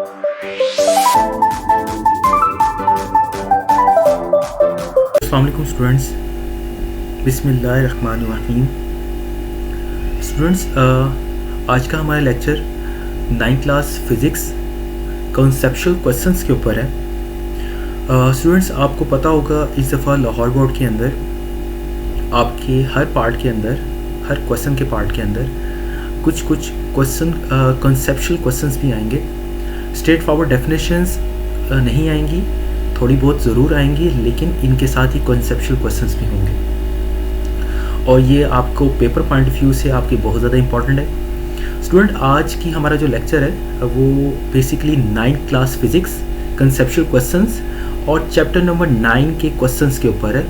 अस्सलाम वालेकुम स्टूडेंट्स, बिस्मिल्लाहिर्रहमानिर्रहीम। स्टूडेंट्स, आज का हमारा lecture 9th class physics conceptual questions के ऊपर है। स्टूडेंट्स, आपको पता होगा इस दफ़ा लाहौर बोर्ड के अंदर आपके हर पार्ट के अंदर, हर क्वेश्चन के पार्ट के अंदर कुछ क्वेश्चन कॉन्सेप्चुअल क्वेश्चंस भी आएंगे। स्ट्रेट फॉरवर्ड डेफिनेशंस नहीं आएंगी, थोड़ी बहुत ज़रूर आएंगी, लेकिन इनके साथ ही कॉन्सेप्चुअल क्वेश्चंस भी होंगे और ये आपको पेपर पॉइंट ऑफ व्यू से आपके बहुत ज़्यादा इंपॉर्टेंट है। स्टूडेंट, आज की हमारा जो लेक्चर है वो basically 9th class physics conceptual questions और चैप्टर नंबर 9 के क्वेश्चंस के ऊपर है।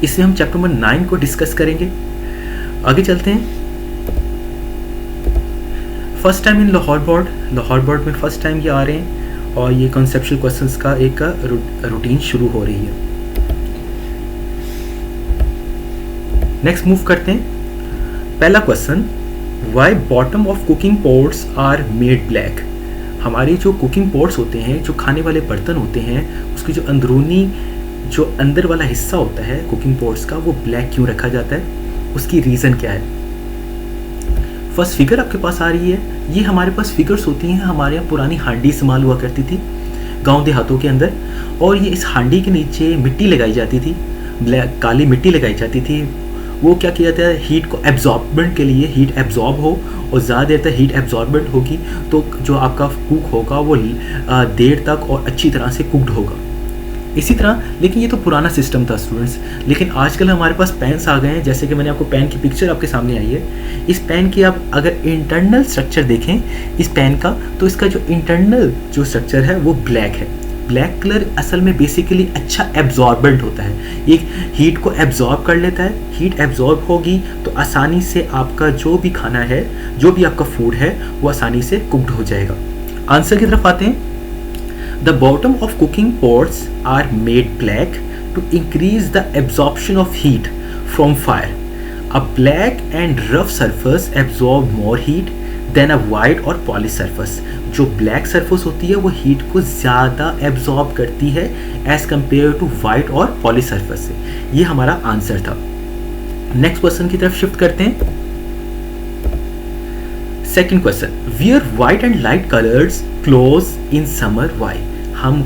इसमें हम चैप्टर नंबर 9 को डिस्कस करेंगे। आगे चलते हैं। First time in Lahore board में फर्स्ट टाइम ये आ रहे हैं और ये कॉन्सेप्चुअल क्वेश्चंस का एक रूटीन शुरू हो रही है। नेक्स्ट मूव करते हैं। पहला question, why bottom of cooking pots are made black. हमारे जो कुकिंग पॉट्स होते हैं, जो खाने वाले बर्तन होते हैं, उसकी जो अंदरूनी जो अंदर वाला हिस्सा होता है कुकिंग पॉट्स का, वो ब्लैक क्यों रखा जाता है, उसकी रीज़न क्या है। फर्स्ट फिगर आपके पास आ रही है। ये हमारे पास फिगर्स होती हैं, हमारे यहाँ पुरानी हांडी इस्तेमाल हुआ करती थी गांव देहातों के अंदर, और ये इस हांडी के नीचे मिट्टी लगाई जाती थी, ब्लैक काली मिट्टी लगाई जाती थी। वो क्या किया जाता है, हीट को एब्जॉर्बमेंट के लिए, हीट एब्जॉर्ब हो और ज़्यादा देर तक हीट एब्जॉर्बमेंट होगी तो जो आपका कुक होगा वो देर तक और अच्छी तरह से कुकड होगा। इसी तरह, लेकिन ये तो पुराना सिस्टम था स्टूडेंट्स। लेकिन आजकल हमारे पास पेन्स आ गए हैं, जैसे कि मैंने आपको पेन की पिक्चर आपके सामने आई है। इस पेन की आप अगर इंटरनल स्ट्रक्चर देखें इस पेन का, तो इसका जो इंटरनल जो स्ट्रक्चर है वो ब्लैक है। ब्लैक कलर असल में बेसिकली अच्छा एब्जॉर्बेंट होता है, ये हीट को एब्जॉर्ब कर लेता है। हीट एब्जॉर्ब होगी तो आसानी से आपका जो भी खाना है, जो भी आपका फूड है, वो आसानी से कुकड हो जाएगा। आंसर की तरफ आते हैं। The bottom of cooking pots are made black to increase the absorption of heat from fire. A black and rough surface absorb more heat than a white or polished surface. जो black surface होती है वो heat को ज़्यादा absorb करती है as compared to white और polished surface से। ये हमारा आंसर था। नेक्स्ट क्वेश्चन की तरफ शिफ्ट करते हैं। Second question, wear white and light colours cloth in summer why. हम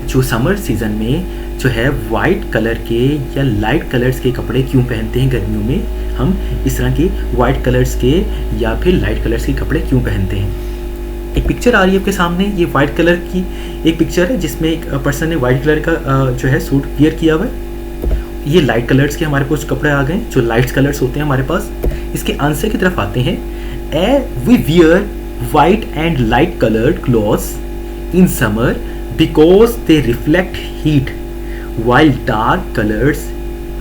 जो समर सीजन में जो है वाइट कलर के या लाइट कलर्स के कपड़े क्यों पहनते हैं गर्मियों में, हम इस तरह के वाइट कलर्स के या फिर लाइट कलर्स के कपड़े क्यों पहनते हैं। एक पिक्चर आ रही है आपके सामने, ये वाइट कलर की एक पिक्चर है जिसमें एक पर्सन ने वाइट कलर का जो है सूट वियर किया हुआ है। ये लाइट कलर्स के हमारे पास कपड़े आ गए जो लाइट कलर्स होते हैं हमारे पास। इसके आंसर की तरफ आते हैं। We wear white and light colored clothes in summer because they reflect heat, while dark colored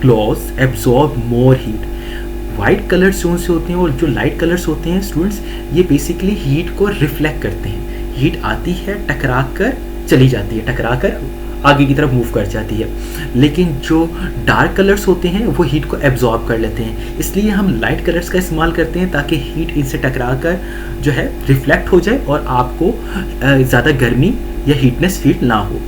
clothes absorb more heat. White colours जो से होते हैं और जो लाइट कलर्स होते हैं स्टूडेंट्स, ये बेसिकली हीट को रिफ्लेक्ट करते हैं। हीट आती है, टकरा कर चली जाती है, टकरा कर आगे की तरफ मूव कर जाती है। लेकिन जो डार्क कलर्स होते हैं वो हीट को एब्जॉर्ब कर लेते हैं, इसलिए हम लाइट कलर्स का इस्तेमाल करते हैं ताकि हीट इनसे टकरा कर जो है रिफ्लेक्ट हो जाए और आपको ज़्यादा गर्मी या हीटनेस फील ना हो।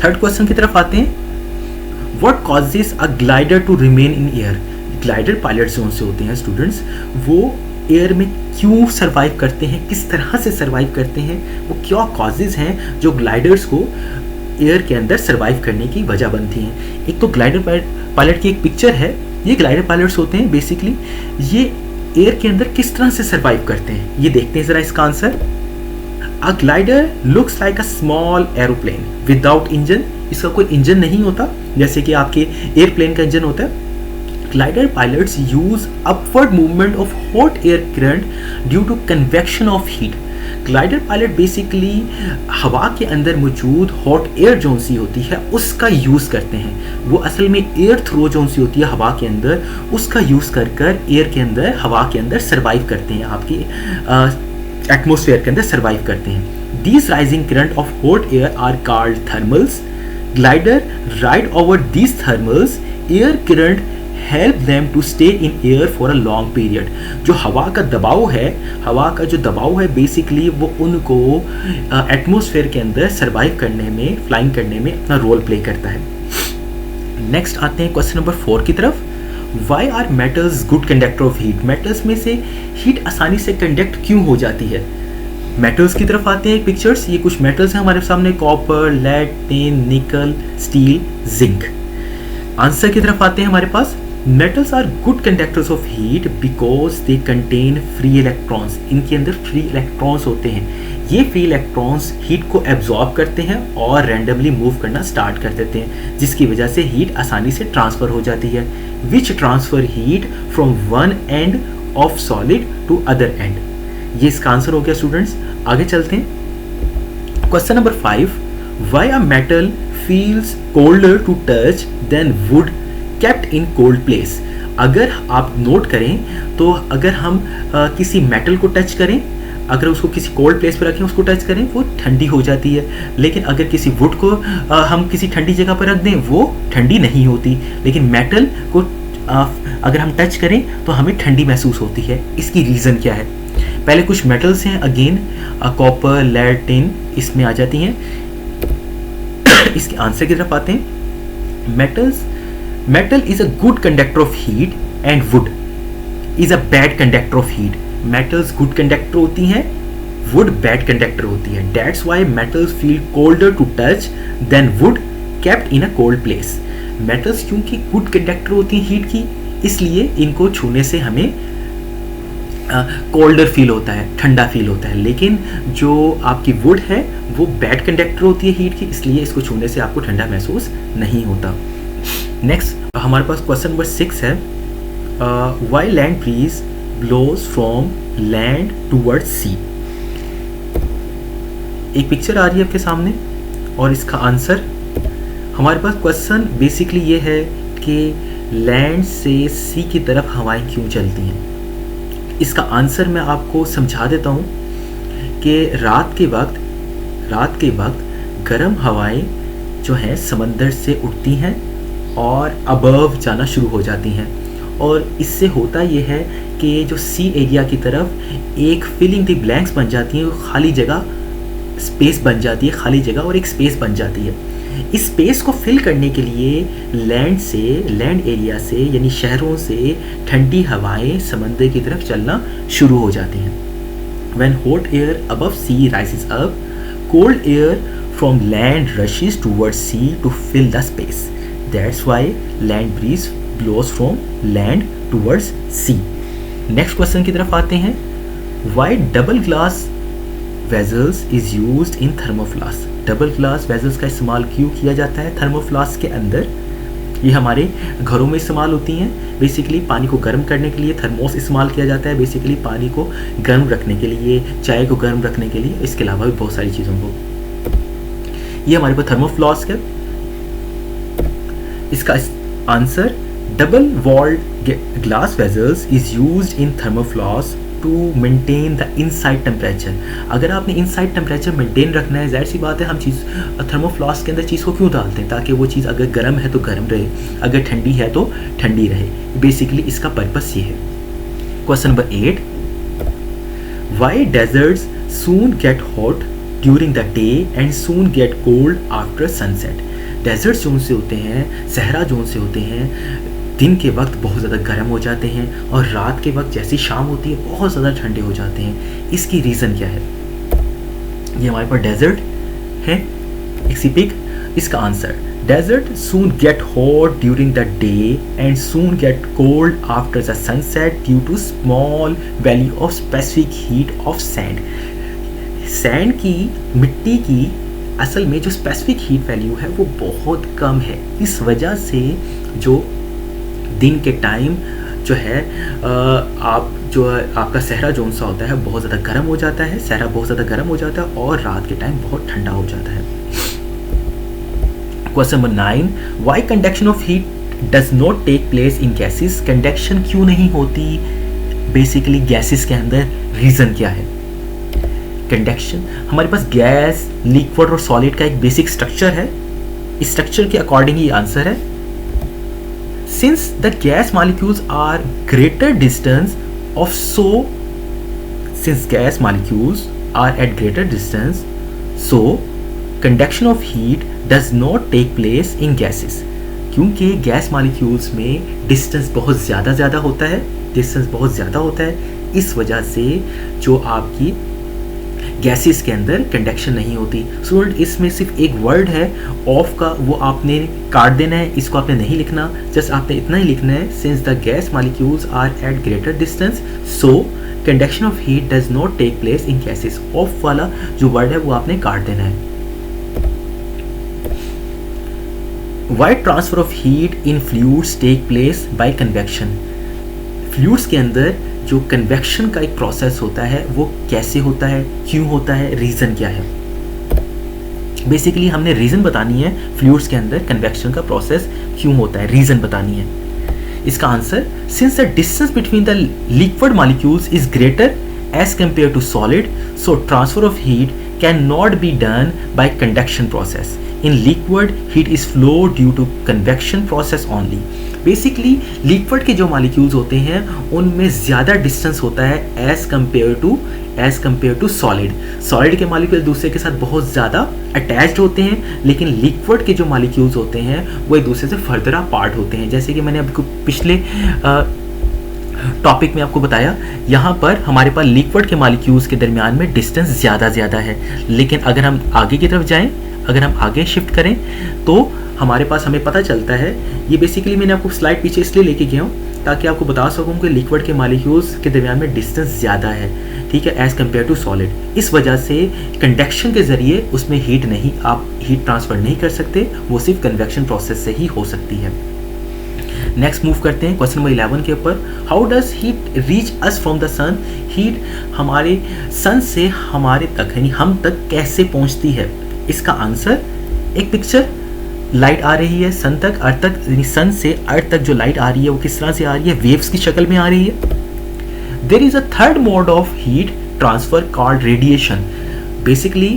थर्ड क्वेश्चन की तरफ आते हैं। What causes a glider to remain in air. Glider pilots जो से होते हैं स्टूडेंट्स, वो एयर में क्यों सर्वाइव करते हैं, किस तरह से सर्वाइव करते हैं, वो क्या कॉजेज हैं जो ग्लाइडर्स को एयर के अंदर सर्वाइव करने की वजह बनती हैं। एक तो ग्लाइडर पायलट की एक पिक्चर है। ये ग्लाइडर पायलट्स होते हैं बेसिकली, ये एयर के अंदर किस तरह से सर्वाइव करते हैं, ये देखते हैं ज़रा इसका answer. A glider looks like a small aeroplane without engine. इसका कोई इंजन नहीं होता जैसे कि आपके एयरप्लेन का इंजन होता है। Glider pilots use upward movement of hot air current due to convection of heat. Glider pilot basically हवा के अंदर मौजूद हॉट एयर जो सी होती है उसका यूज़ करते हैं। वो असल में एयर थ्रो जो सी होती है हवा के अंदर, उसका यूज़ कर कर एयर के अंदर, हवा के अंदर सर्वाइव करते हैं, आपकी एटमोसफेयर के अंदर सर्वाइव करते हैं। These rising current of hot air are called thermals. Glider ride over these thermals, air current help them to stay in air for a long period. जो हवा का दबाव है बेसिकली वो उनको एटमॉस्फेयर के अंदर सर्वाइव करने में, फ्लाइंग करने में अपना रोल प्ले करता है। नेक्स्ट आते हैं क्वेश्चन नंबर 4 की तरफ। Why are metals good conductor of heat? Metals में से हीट आसानी से कंडक्ट क्यों हो जाती है? मेटल्स की तरफ आते हैं पिक्चर्स। ये कुछ मेटल्स हैं हमारे सामने, copper, lead, tin, nickel, steel, zinc. Answer की तरफ आते हैं हमारे पास। Metals are good conductors of heat because they contain free electrons. इनके अंदर फ्री इलेक्ट्रॉन्स होते हैं। ये फ्री इलेक्ट्रॉन्स हीट को एब्जॉर्ब करते हैं और रैंडमली मूव करना स्टार्ट कर देते हैं, जिसकी वजह से हीट आसानी से ट्रांसफर हो जाती है। Which transfer heat from one end of solid to other end. ये इसका आंसर हो गया स्टूडेंट्स। आगे चलते हैं। Question number 5। Why a metal feels colder to touch than wood kept in cold place? अगर आप नोट करें तो अगर हम किसी मेटल को टच करें, अगर उसको किसी कोल्ड प्लेस पर रखें, उसको टच करें, वो ठंडी हो जाती है। लेकिन अगर किसी वुड को हम किसी ठंडी जगह पर रख दें, वो ठंडी नहीं होती। लेकिन मेटल को अगर हम टच करें तो हमें ठंडी महसूस होती है। इसकी रीज़न क्या है? पहले कुछ मेटल्स हैं, अगेन कॉपर, लेड, टिन इसमें आ जाती हैं। इसके आंसर की तरफ आते हैं। Metal is a good conductor of heat and wood is a bad conductor of heat. Metals good conductor होती हैं, वुड बैड कंडक्टर होती है। That's why metals feel colder to touch than wood kept in a cold place. Metals क्योंकि good conductor होती हैं heat की, इसलिए इनको छूने से हमें कोल्डर फील होता है, ठंडा फील होता है। लेकिन जो आपकी वुड है वो बैड कंडक्टर होती है हीट की, इसलिए इसको छूने से आपको ठंडा महसूस नहीं होता। नेक्स्ट हमारे पास क्वेश्चन नंबर 6 है। Why land breeze blows from land towards sea? एक पिक्चर आ रही है आपके सामने और इसका आंसर, हमारे पास क्वेश्चन बेसिकली ये है कि लैंड से सी की तरफ हवाएं क्यों चलती हैं। इसका आंसर मैं आपको समझा देता हूँ कि रात के वक्त गर्म हवाएं जो हैं समंदर से उठती हैं और अबव जाना शुरू हो जाती हैं, और इससे होता ये है कि जो सी एरिया की तरफ एक फिलिंग द ब्लैंक्स बन जाती हैं, खाली जगह स्पेस बन जाती है, खाली जगह और एक स्पेस बन जाती है। इस स्पेस को फिल करने के लिए लैंड एरिया से यानी शहरों से ठंडी हवाएं समंदर की तरफ चलना शुरू हो जाती हैं। When hot air above sea rises up, cold air from land rushes towards sea to fill the space. That's why land breeze blows from land towards sea. Next question की तरफ आते हैं। Why double glass vessels is used in thermoflask? Double glass vessels का इस्तेमाल क्यों किया जाता है थर्मोफ्लास्क के अंदर? ये हमारे घरों में इस्तेमाल होती हैं। बेसिकली पानी को गर्म करने के लिए थर्मोस इस्तेमाल किया जाता है, बेसिकली पानी को गर्म रखने के लिए, चाय को गर्म रखने के लिए, इसके अलावा भी बहुत सारी चीज़ों को। ये हमारे पास थर्मोफ्लास्क है। इसका answer double walled glass vessels is used in thermoflask to maintain the inside temperature. अगर आपने इनसाइड टेम्परेचर मेंटेन रखना है, जाहिर सी बात है हम चीज़ थर्मोफ्लास्क के अंदर चीज़ को क्यों डालते हैं, ताकि वो चीज़ अगर गर्म है तो गर्म रहे, अगर ठंडी है तो ठंडी रहे। बेसिकली इसका पर्पस ये है। Question number 8। Why deserts soon get hot during the day and soon get cold after sunset? Desert zone से होते हैं, सहरा जोन से होते हैं, दिन के वक्त बहुत ज़्यादा गर्म हो जाते हैं और रात के वक्त जैसी शाम होती है बहुत ज़्यादा ठंडे हो जाते हैं। इसकी रीज़न क्या है? ये हमारे पास डेजर्ट है, एक सी पिक। इसका answer, desert soon get hot during the day and soon get cold after the sunset due to small value of specific heat of sand. Sand की, मिट्टी की असल में जो स्पेसिफिक हीट वैल्यू है वो बहुत कम है। इस वजह से जो दिन के टाइम जो है आपका सहरा जोन सा होता है बहुत ज़्यादा गर्म हो जाता है, सहरा बहुत ज़्यादा गर्म हो जाता है और रात के टाइम बहुत ठंडा हो जाता है। Question number 9। Why conduction of heat does not take place in gases? Conduction क्यों नहीं होती बेसिकली गैसेस के अंदर? रीज़न क्या है? कंडक्शन, हमारे पास गैस, लिक्विड और सॉलिड का एक बेसिक स्ट्रक्चर है। इस स्ट्रक्चर के अकॉर्डिंग ही आंसर है। since the gas molecules are greater distance of since gas molecules are at greater distance, so conduction of heat does not take place in gases. क्योंकि gas molecules में distance बहुत ज़्यादा होता है, इस वजह से जो आपकी गैसेस के अंदर कंडक्शन नहीं होती. स्टूडेंट इसमें सिर्फ एक वर्ड है ऑफ का, वो आपने काट देना है, इसको आपने नहीं लिखना, जस्ट आपने इतना ही लिखना है, since the gas molecules are at greater distance so conduction of heat does not take place in gases. Of वाला जो वर्ड है वो आपने काट देना है. Why transfer of heat in fluids take place by convection? Fluids के अंदर जो कन्वेक्शन का एक प्रोसेस होता है वो कैसे होता है, क्यों होता है, रीज़न क्या है. बेसिकली हमने रीज़न बतानी है फ्लूइड्स के अंदर कन्वेक्शन का प्रोसेस क्यों होता है, रीज़न बतानी है. इसका answer, since the distance between the liquid molecules is greater as compare to solid, so transfer of heat can not be done by conduction process. In liquid, heat is flow due to convection process only. Basically liquid के जो molecules होते हैं उनमें ज़्यादा distance होता है as compare to solid. Solid के molecule दूसरे के साथ बहुत ज़्यादा अटैच्ड होते हैं, लेकिन लिक्विड के जो मॉलिक्यूल्स होते हैं वो एक दूसरे से फर्दर अपार्ट होते हैं. जैसे कि मैंने आपको पिछले टॉपिक में आपको बताया, यहाँ पर हमारे पास लिक्विड के मॉलिक्यूल्स के दरमियान में डिस्टेंस ज़्यादा है, लेकिन अगर हम आगे की तरफ जाएं, अगर हम आगे शिफ्ट करें तो हमारे पास हमें पता चलता है. ये बेसिकली मैंने आपको स्लाइड पीछे इसलिए लेके गया हूँ ताकि आपको बता सकूँ कि लिक्विड के मॉलिक्यूल्स के दरमियान में डिस्टेंस ज़्यादा है, ठीक है, एज़ कम्पेयर टू सॉलिड. इस वजह से कंडक्शन के ज़रिए उसमें आप हीट ट्रांसफ़र नहीं कर सकते, वो सिर्फ कन्वेक्शन प्रोसेस से ही हो सकती है. नेक्स्ट मूव करते हैं क्वेश्चन नंबर 11 के ऊपर. How does heat reach us from the sun? Heat हमारे सन से हमारे तक यानी हम तक कैसे पहुँचती है? इसका आंसर, एक पिक्चर, लाइट आ रही है सन तक, अर्थ तक, यानी सन से अर्थ तक जो लाइट आ रही है वो किस तरह से आ रही है? वेव्स की शक्ल में आ रही है. There is a third mode of heat transfer called radiation. Basically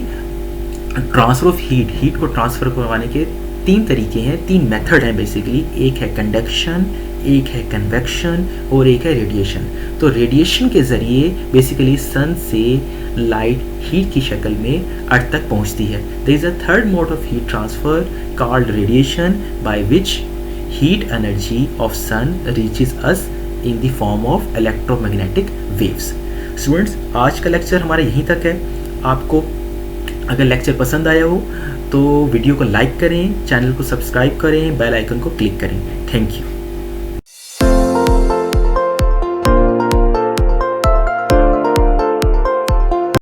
transfer of heat को ट्रांसफर करवाने के 3 तरीके हैं, 3 मेथड हैं बेसिकली. एक है कंडक्शन, एक है कन्वेक्शन और एक है रेडिएशन. तो रेडिएशन के ज़रिए बेसिकली सन से लाइट हीट की शक्ल में अर्थ तक पहुंचती है. There is a third mode of heat transfer called radiation by which heat energy of sun reaches us in the form of electromagnetic waves. Students, आज का लेक्चर हमारा यहीं तक है. आपको अगर लेक्चर पसंद आया हो तो वीडियो को लाइक करें, चैनल को सब्सक्राइब करें, बेल आइकन को क्लिक करें. Thank you.